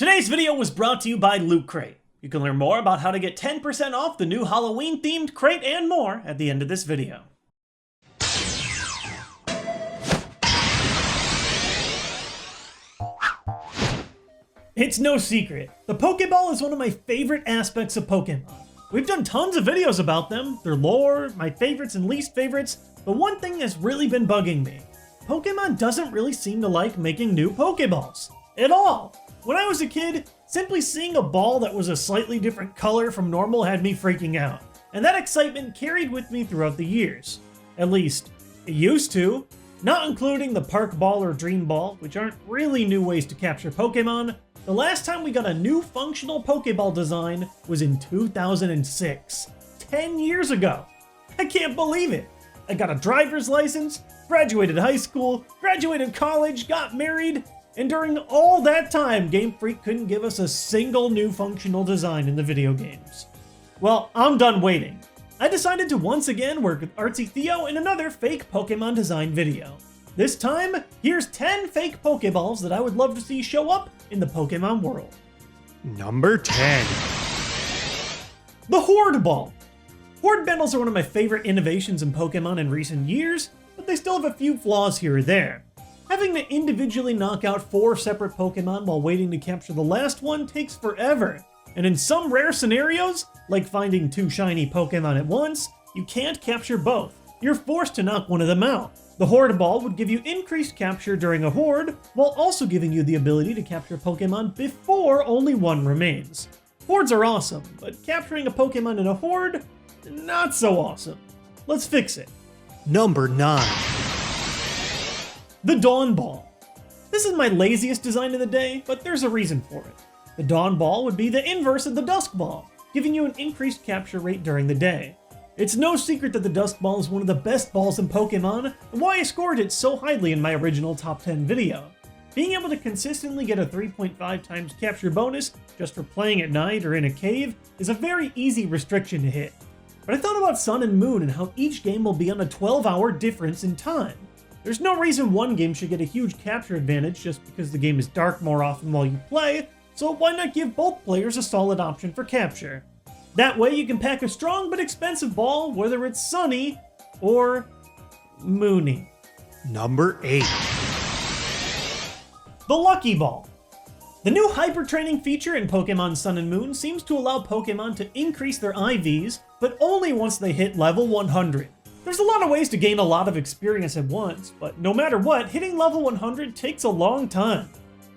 Today's video was brought to you by Loot Crate. You can learn more about how to get 10% off the new Halloween-themed crate and more at the end of this video. It's no secret, the Poké Ball is one of my favorite aspects of Pokemon. We've done tons of videos about them, their lore, my favorites and least favorites, but one thing has really been bugging me. Pokemon doesn't really seem to like making new Pokeballs. At all. When I was a kid, simply seeing a ball that was a slightly different color from normal had me freaking out. And that excitement carried with me throughout the years. At least, it used to. Not including the Park Ball or Dream Ball, which aren't really new ways to capture Pokemon. The last time we got a new functional Pokeball design was in 2006. 10 years ago. I can't believe it. I got a driver's license, graduated high school, graduated college, got married, and during all that time, Game Freak couldn't give us a single new functional design in the video games. Well, I'm done waiting. I decided to once again work with Artsy Theo in another fake Pokemon design video. This time, here's 10 fake Pokeballs that I would love to see show up in the Pokemon world. Number 10. The Hoard Ball. Hoard Battles are one of my favorite innovations in Pokemon in recent years, but they still have a few flaws here or there. Having to individually knock out 4 separate Pokemon while waiting to capture the last one takes forever. And in some rare scenarios, like finding 2 shiny Pokemon at once, you can't capture both. You're forced to knock one of them out. The Hoard Ball would give you increased capture during a horde, while also giving you the ability to capture Pokemon before only one remains. Hordes are awesome, but capturing a Pokemon in a horde? Not so awesome. Let's fix it. Number 9. The Dawn Ball. This is my laziest design of the day, but there's a reason for it. The Dawn Ball would be the inverse of the Dusk Ball, giving you an increased capture rate during the day. It's no secret that the Dusk Ball is one of the best balls in Pokemon, and why I scored it so highly in my original top 10 video. Being able to consistently get a 3.5 times capture bonus just for playing at night or in a cave is a very easy restriction to hit. But I thought about Sun and Moon and how each game will be on a 12-hour difference in time. There's no reason one game should get a huge capture advantage just because the game is dark more often while you play, so why not give both players a solid option for capture? That way you can pack a strong but expensive ball whether it's sunny or moony. Number 8. The Lucky Ball. The new hyper training feature in Pokemon Sun and Moon seems to allow Pokemon to increase their IVs, but only once they hit level 100. There's a lot of ways to gain a lot of experience at once, but no matter what, hitting level 100 takes a long time.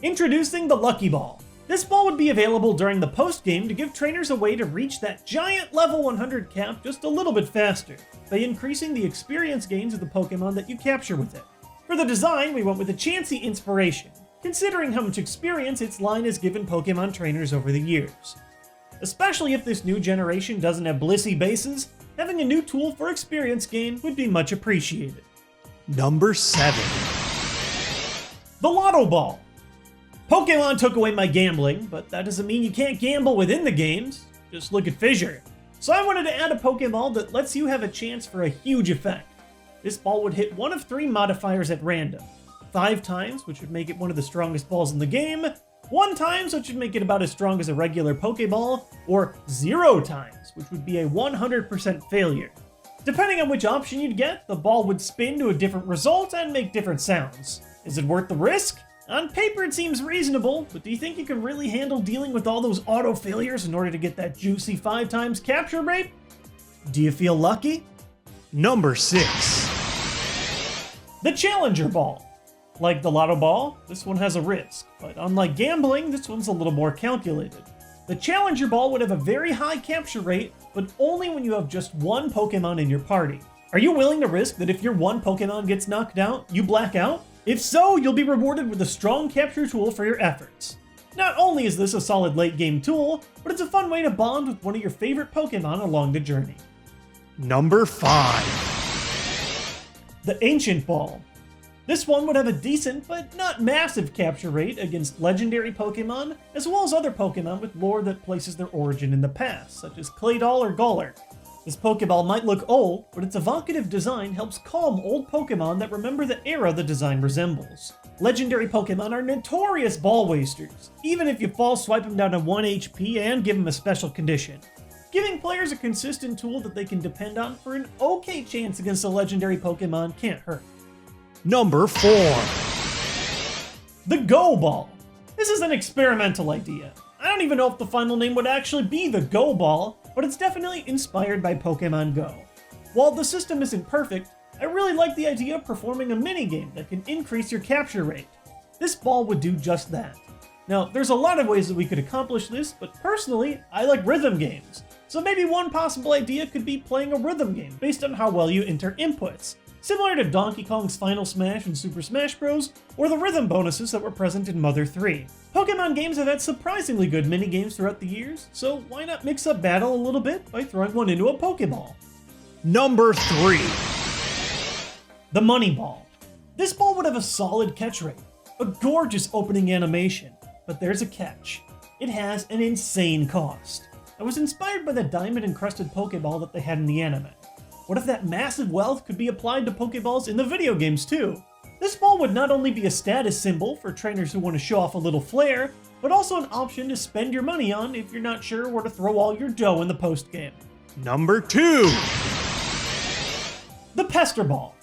Introducing the Lucky Ball. This ball would be available during the post-game to give trainers a way to reach that giant level 100 cap just a little bit faster, by increasing the experience gains of the Pokemon that you capture with it. For the design, we went with a Chansey inspiration, considering how much experience its line has given Pokemon trainers over the years. Especially if this new generation doesn't have Blissey bases, having a new tool for experience gain would be much appreciated. Number 7. The Lotto Ball. Pokemon took away my gambling, but that doesn't mean you can't gamble within the games. Just look at Fissure. So I wanted to add a Pokeball that lets you have a chance for a huge effect. This ball would hit one of 3 modifiers at random. 5 times, which would make it one of the strongest balls in the game, 1 times, which would make it about as strong as a regular Pokeball, or 0 times, which would be a 100% failure. Depending on which option you'd get, the ball would spin to a different result and make different sounds. Is it worth the risk? On paper it seems reasonable, but do you think you can really handle dealing with all those auto failures in order to get that juicy 5 times capture rate? Do you feel lucky? Number 6. The Challenger Ball. Like the Lotto Ball, this one has a risk, but unlike gambling, this one's a little more calculated. The Challenger Ball would have a very high capture rate, but only when you have just 1 Pokemon in your party. Are you willing to risk that if your 1 Pokemon gets knocked out, you black out? If so, you'll be rewarded with a strong capture tool for your efforts. Not only is this a solid late game tool, but it's a fun way to bond with one of your favorite Pokemon along the journey. Number 5. The Ancient Ball. This one would have a decent, but not massive capture rate against legendary Pokemon, as well as other Pokemon with lore that places their origin in the past, such as Claydol or Golurk. This Pokeball might look old, but its evocative design helps calm old Pokemon that remember the era the design resembles. Legendary Pokemon are notorious ball wasters, even if you false swipe them down to 1 HP and give them a special condition. Giving players a consistent tool that they can depend on for an okay chance against a legendary Pokemon can't hurt. Number 4. The Go Ball. This is an experimental idea. I don't even know if the final name would actually be the Go Ball, but it's definitely inspired by Pokemon Go. While the system isn't perfect, I really like the idea of performing a minigame that can increase your capture rate. This ball would do just that. Now, there's a lot of ways that we could accomplish this, but personally, I like rhythm games. So maybe one possible idea could be playing a rhythm game based on how well you enter inputs, similar to Donkey Kong's Final Smash and Super Smash Bros., or the rhythm bonuses that were present in Mother 3. Pokemon games have had surprisingly good minigames throughout the years, so why not mix up battle a little bit by throwing one into a Pokeball? Number 3. The Money Ball. This ball would have a solid catch rate, a gorgeous opening animation, but there's a catch. It has an insane cost. I was inspired by the diamond-encrusted Pokeball that they had in the anime. What if that massive wealth could be applied to Pokeballs in the video games too? This ball would not only be a status symbol for trainers who want to show off a little flair, but also an option to spend your money on if you're not sure where to throw all your dough in the post-game. Number 2. The Pester Ball.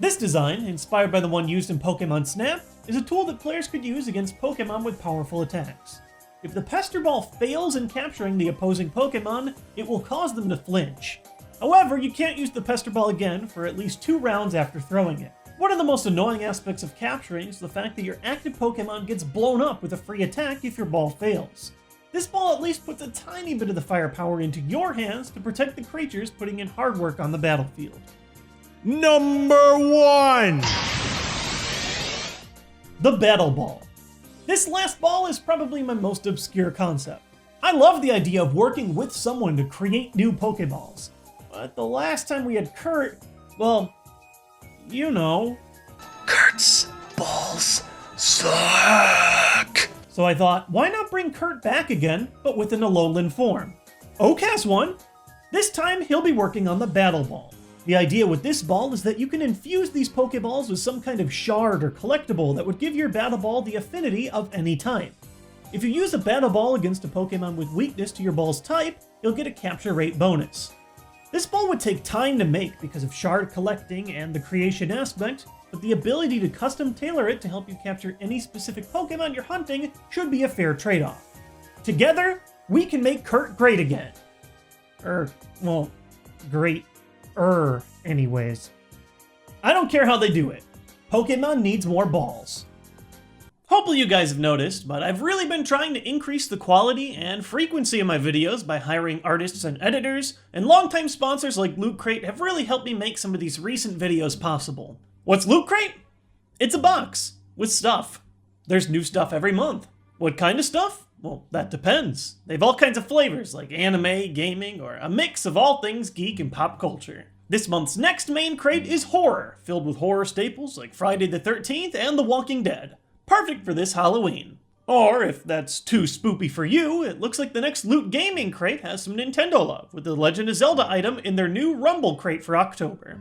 This design, inspired by the one used in Pokemon Snap, is a tool that players could use against Pokemon with powerful attacks. If the Pester Ball fails in capturing the opposing Pokemon, it will cause them to flinch. However, you can't use the Pester Ball again for at least 2 rounds after throwing it. One of the most annoying aspects of capturing is the fact that your active Pokemon gets blown up with a free attack if your ball fails. This ball at least puts a tiny bit of the firepower into your hands to protect the creatures putting in hard work on the battlefield. Number 1. The Battle Ball. This last ball is probably my most obscure concept. I love the idea of working with someone to create new Pokeballs. But the last time we had Kurt, well, you know. Kurt's balls suck. So I thought, why not bring Kurt back again, but with an Alolan form? Oak has one. This time he'll be working on the Battle Ball. The idea with this ball is that you can infuse these Pokeballs with some kind of shard or collectible that would give your Battle Ball the affinity of any type. If you use a Battle Ball against a Pokemon with weakness to your ball's type, you'll get a capture rate bonus. This ball would take time to make because of shard collecting and the creation aspect, but the ability to custom tailor it to help you capture any specific Pokemon you're hunting should be a fair trade-off. Together, we can make Kurt great again. Great. Anyways. I don't care how they do it. Pokemon needs more balls. Hopefully you guys have noticed, but I've really been trying to increase the quality and frequency of my videos by hiring artists and editors, and longtime sponsors like Loot Crate have really helped me make some of these recent videos possible. What's Loot Crate? It's a box with stuff. There's new stuff every month. What kind of stuff? Well, that depends. They have all kinds of flavors like anime, gaming, or a mix of all things geek and pop culture. This month's next main crate is horror, filled with horror staples like Friday the 13th and The Walking Dead. Perfect for this Halloween. Or, if that's too spoopy for you, it looks like the next Loot Gaming crate has some Nintendo love, with the Legend of Zelda item in their new Rumble crate for October.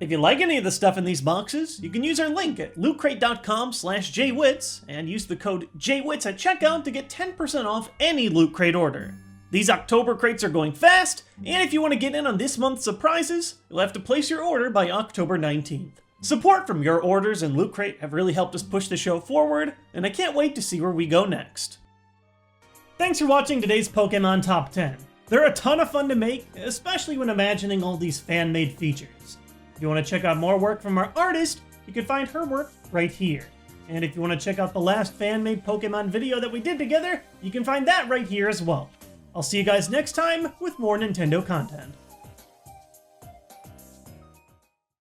If you like any of the stuff in these boxes, you can use our link at lootcrate.com/jwits and use the code JWITS at checkout to get 10% off any Loot Crate order. These October crates are going fast, and if you want to get in on this month's surprises, you'll have to place your order by October 19th. Support from your orders and Loot Crate have really helped us push the show forward, and I can't wait to see where we go next. Thanks for watching today's Pokemon Top 10. They're a ton of fun to make, especially when imagining all these fan-made features. If you want to check out more work from our artist, you can find her work right here. And if you want to check out the last fan-made Pokemon video that we did together, you can find that right here as well. I'll see you guys next time with more Nintendo content.